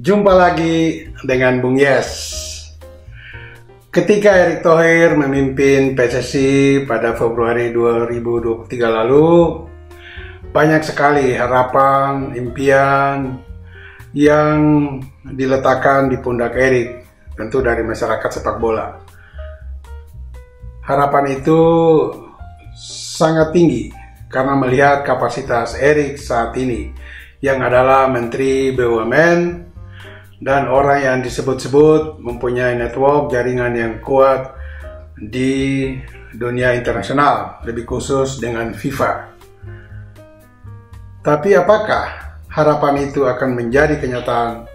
Jumpa lagi dengan Bung Yes. Ketika Erick Thohir memimpin PSSI pada Februari 2023 lalu, banyak sekali harapan, impian yang diletakkan di pundak Erick, tentu dari masyarakat sepak bola. Harapan itu sangat tinggi karena melihat kapasitas Erick saat ini, yang adalah Menteri BUMN dan orang yang disebut-sebut mempunyai network jaringan yang kuat di dunia internasional, lebih khusus dengan FIFA. Tapi apakah harapan itu akan menjadi kenyataan?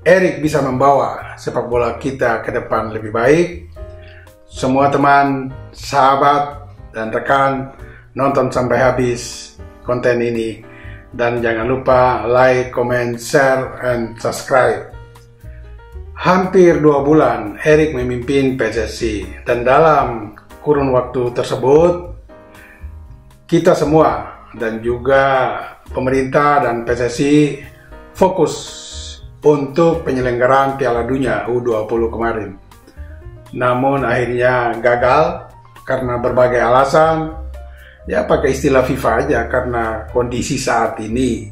Erick bisa membawa sepak bola kita ke depan lebih baik? Semua teman, sahabat, dan rekan nonton sampai habis konten ini. Dan jangan lupa like, comment, share, and subscribe. Hampir 2 bulan Erick memimpin PSSI, dan dalam kurun waktu tersebut kita semua dan juga pemerintah dan PSSI fokus untuk penyelenggaraan Piala Dunia U20 kemarin. Namun akhirnya gagal karena berbagai alasan. Ya pakai istilah FIFA aja, karena kondisi saat ini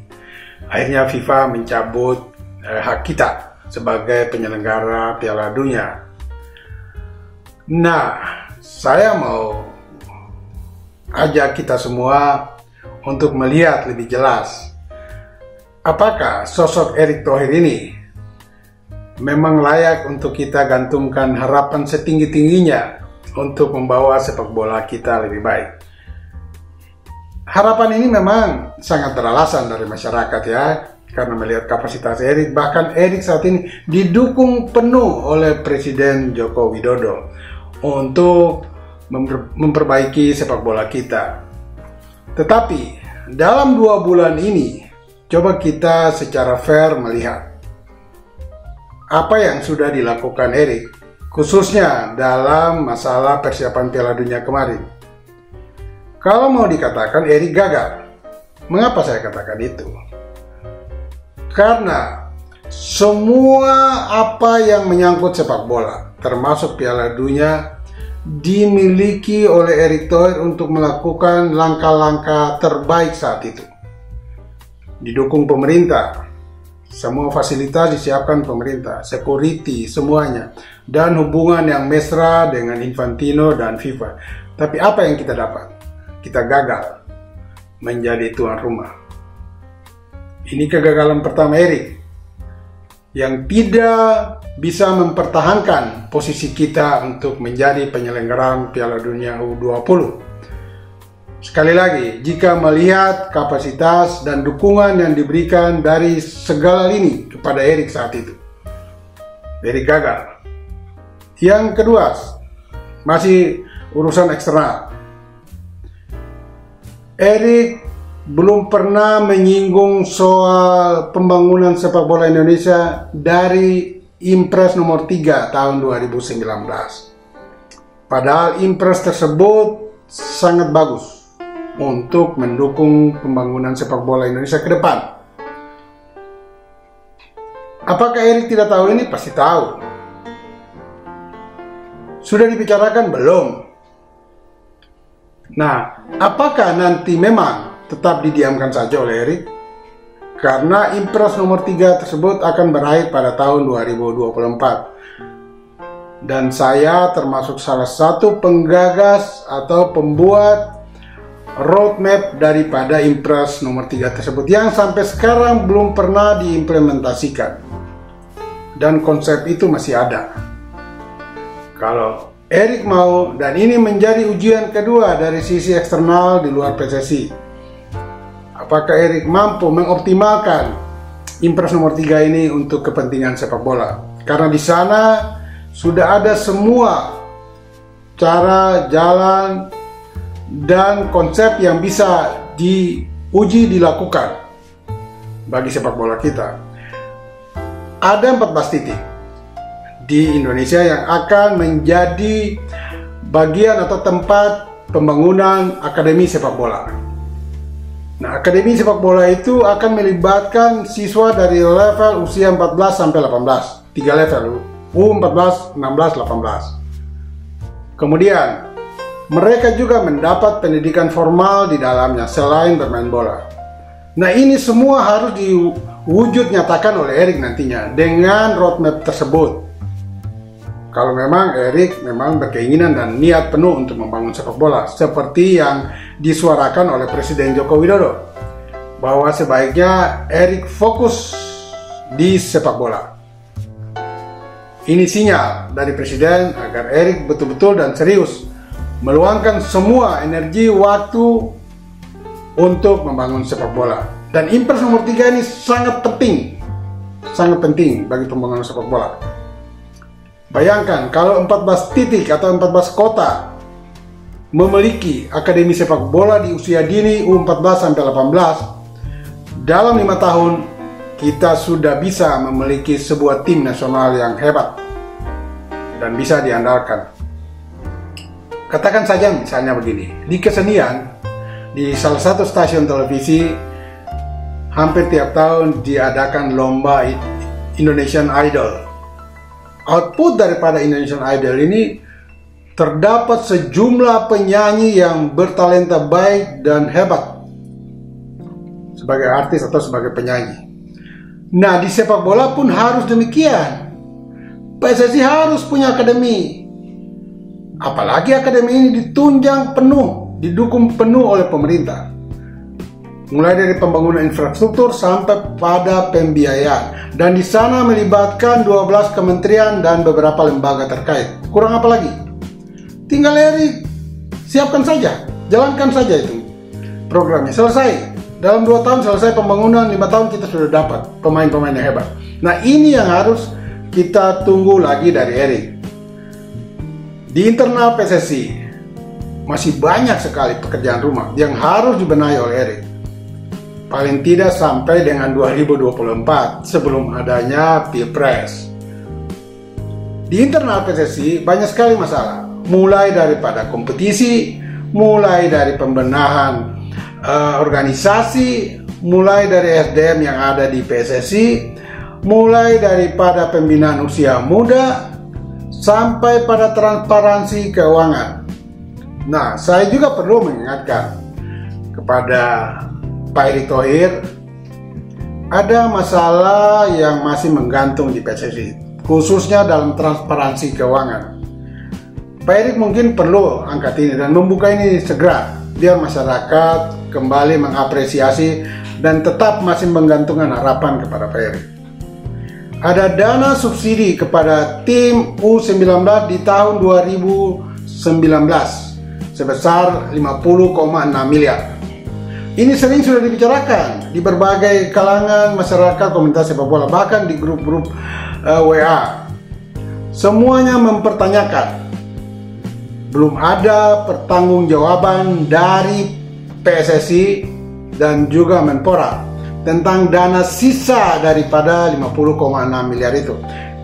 akhirnya FIFA mencabut hak kita sebagai penyelenggara Piala Dunia. Nah, saya mau ajak kita semua untuk melihat lebih jelas apakah sosok Erick Thohir ini memang layak untuk kita gantungkan harapan setinggi-tingginya untuk membawa sepak bola kita lebih baik. Harapan ini memang sangat beralasan dari masyarakat ya, karena melihat kapasitas Erick. Bahkan Erick saat ini didukung penuh oleh Presiden Joko Widodo untuk memperbaiki sepak bola kita. Tetapi dalam 2 bulan ini, coba kita secara fair melihat apa yang sudah dilakukan Erick, khususnya dalam masalah persiapan Piala Dunia kemarin. Kalau mau dikatakan Erick gagal, mengapa saya katakan itu? Karena semua apa yang menyangkut sepak bola, termasuk Piala Dunia, dimiliki oleh Erick Thohir untuk melakukan langkah-langkah terbaik saat itu. Didukung pemerintah, semua fasilitas disiapkan pemerintah, security, semuanya, dan hubungan yang mesra dengan Infantino dan FIFA. Tapi apa yang kita dapat? Kita gagal menjadi tuan rumah. Ini kegagalan pertama Erick yang tidak bisa mempertahankan posisi kita untuk menjadi penyelenggaraan Piala Dunia U20. Sekali lagi, jika melihat kapasitas dan dukungan yang diberikan dari segala lini kepada Erick saat itu, Erick gagal. Yang kedua, masih urusan eksternal. Erick belum pernah menyinggung soal pembangunan sepak bola Indonesia dari Impres nomor 3 tahun 2019. Padahal Impres tersebut sangat bagus untuk mendukung pembangunan sepak bola Indonesia ke depan. Apakah Erick tidak tahu ini? Pasti tahu. Sudah dibicarakan belum? Nah, apakah nanti memang tetap didiamkan saja oleh Erick? Karena Impres nomor 3 tersebut akan berakhir pada tahun 2024. Dan saya termasuk salah satu penggagas atau pembuat roadmap daripada Impres nomor 3 tersebut, yang sampai sekarang belum pernah diimplementasikan. Dan konsep itu masih ada. Kalau Erick mau, dan ini menjadi ujian kedua dari sisi eksternal di luar PSSI. Apakah Erick mampu mengoptimalkan Impres nomor 3 ini untuk kepentingan sepak bola? Karena di sana sudah ada semua cara, jalan, dan konsep yang bisa diuji dilakukan bagi sepak bola kita. Ada 14 titik di Indonesia yang akan menjadi bagian atau tempat pembangunan akademi sepak bola. Nah, akademi sepak bola itu akan melibatkan siswa dari level usia 14 sampai 18. 3 level, U14, 16, 18. Kemudian, mereka juga mendapat pendidikan formal di dalamnya selain bermain bola. Nah, ini semua harus diwujud nyatakan oleh Erik nantinya dengan roadmap tersebut. Kalau memang Erik memang berkeinginan dan niat penuh untuk membangun sepak bola seperti yang disuarakan oleh Presiden Joko Widodo, bahwa sebaiknya Erik fokus di sepak bola. Ini sinyal dari Presiden agar Erik betul-betul dan serius meluangkan semua energi waktu untuk membangun sepak bola. Dan impres nomor 3 ini sangat penting bagi pembangunan sepak bola. Bayangkan kalau 14 titik atau 14 kota memiliki akademi sepak bola di usia dini U14 sampai 18, dalam 5 tahun kita sudah bisa memiliki sebuah tim nasional yang hebat dan bisa diandalkan. Katakan saja misalnya begini, di kesenian, di salah satu stasiun televisi hampir tiap tahun diadakan lomba Indonesian Idol. Output daripada Indonesian Idol ini terdapat sejumlah penyanyi yang bertalenta baik dan hebat sebagai artis atau sebagai penyanyi. Nah, di sepak bola pun harus demikian. PSSI harus punya akademi. Apalagi akademi ini ditunjang penuh, didukung penuh oleh pemerintah. Mulai dari pembangunan infrastruktur sampai pada pembiayaan. Dan di sana melibatkan 12 kementerian dan beberapa lembaga terkait. Kurang apa lagi? Tinggal Erik siapkan saja, jalankan saja itu programnya. Selesai. Dalam 2 tahun selesai pembangunan, 5 tahun kita sudah dapat pemain-pemain yang hebat. Nah, ini yang harus kita tunggu lagi dari Erik. Di internal PSSI masih banyak sekali pekerjaan rumah yang harus dibenahi oleh Erik. Paling tidak sampai dengan 2024 sebelum adanya Pilpres. Di internal PSSI banyak sekali masalah, mulai daripada kompetisi, mulai dari pembenahan organisasi, mulai dari SDM yang ada di PSSI, mulai daripada pembinaan usia muda, sampai pada transparansi keuangan. Nah, saya juga perlu mengingatkan kepada Pak Erick Thohir, ada masalah yang masih menggantung di PSSI, khususnya dalam transparansi keuangan. Pak Erick mungkin perlu angkat ini dan membuka ini segera, biar masyarakat kembali mengapresiasi dan tetap masih menggantungkan harapan kepada Pak Erick. Ada dana subsidi kepada tim U19 di tahun 2019 sebesar 50,6 miliar. Ini sering sudah dibicarakan di berbagai kalangan masyarakat komunitas sepak bola, bahkan di grup-grup WA. Semuanya mempertanyakan. Belum ada pertanggungjawaban dari PSSI dan juga Menpora tentang dana sisa daripada 50,6 miliar itu.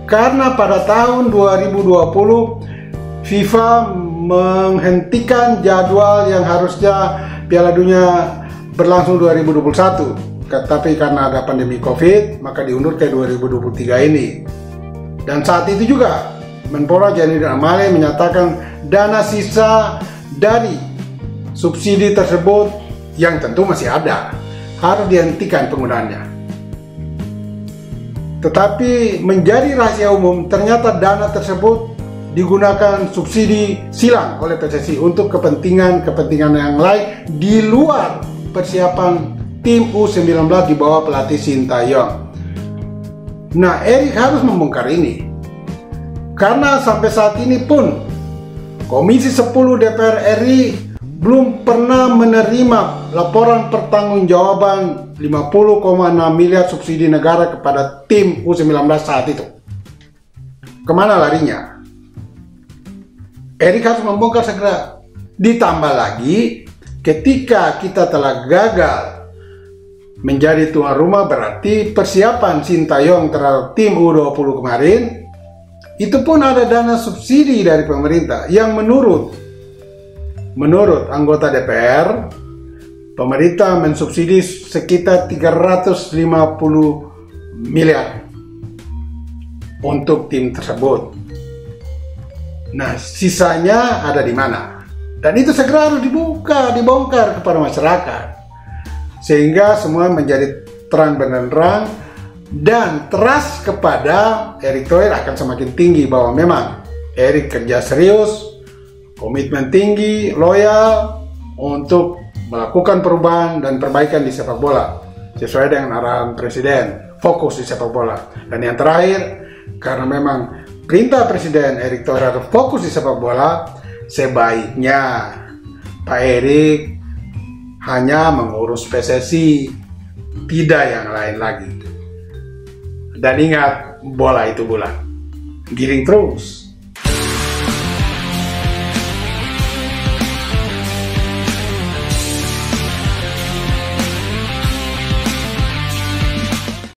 Karena pada tahun 2020 FIFA menghentikan jadwal yang harusnya Piala Dunia berlangsung 2021, tapi karena ada pandemi COVID maka diundur ke 2023 ini. Dan saat itu juga Menpora Zainuddin Amali menyatakan dana sisa dari subsidi tersebut yang tentu masih ada harus dihentikan penggunaannya. Tetapi menjadi rahasia umum, ternyata dana tersebut digunakan subsidi silang oleh PSSI untuk kepentingan yang lain di luar persiapan tim U19 di bawah pelatih Sintayong. Nah, Erik harus membongkar ini. Karena sampai saat ini pun Komisi 10 DPR RI belum pernah menerima laporan pertanggungjawaban 50,6 miliar subsidi negara kepada tim U19 saat itu. Kemana larinya? Erik harus membongkar segera. Ditambah lagi, ketika kita telah gagal menjadi tuan rumah, berarti persiapan Sintayong terhadap tim U20 kemarin, itu pun ada dana subsidi dari pemerintah yang menurut anggota DPR pemerintah mensubsidi sekitar 350 miliar untuk tim tersebut. Nah, sisanya ada di mana? Dan itu segera harus dibongkar kepada masyarakat, sehingga semua menjadi terang benderang, dan trust kepada Erick Thohir akan semakin tinggi bahwa memang Erick kerja serius, komitmen tinggi, loyal untuk melakukan perubahan dan perbaikan di sepak bola sesuai dengan arahan Presiden, fokus di sepak bola. Dan yang terakhir, karena memang perintah Presiden Erick Thohir harus fokus di sepak bola, sebaiknya Pak Erick hanya mengurus PSSI, tidak yang lain lagi. Dan ingat, bola itu bulat, giring terus.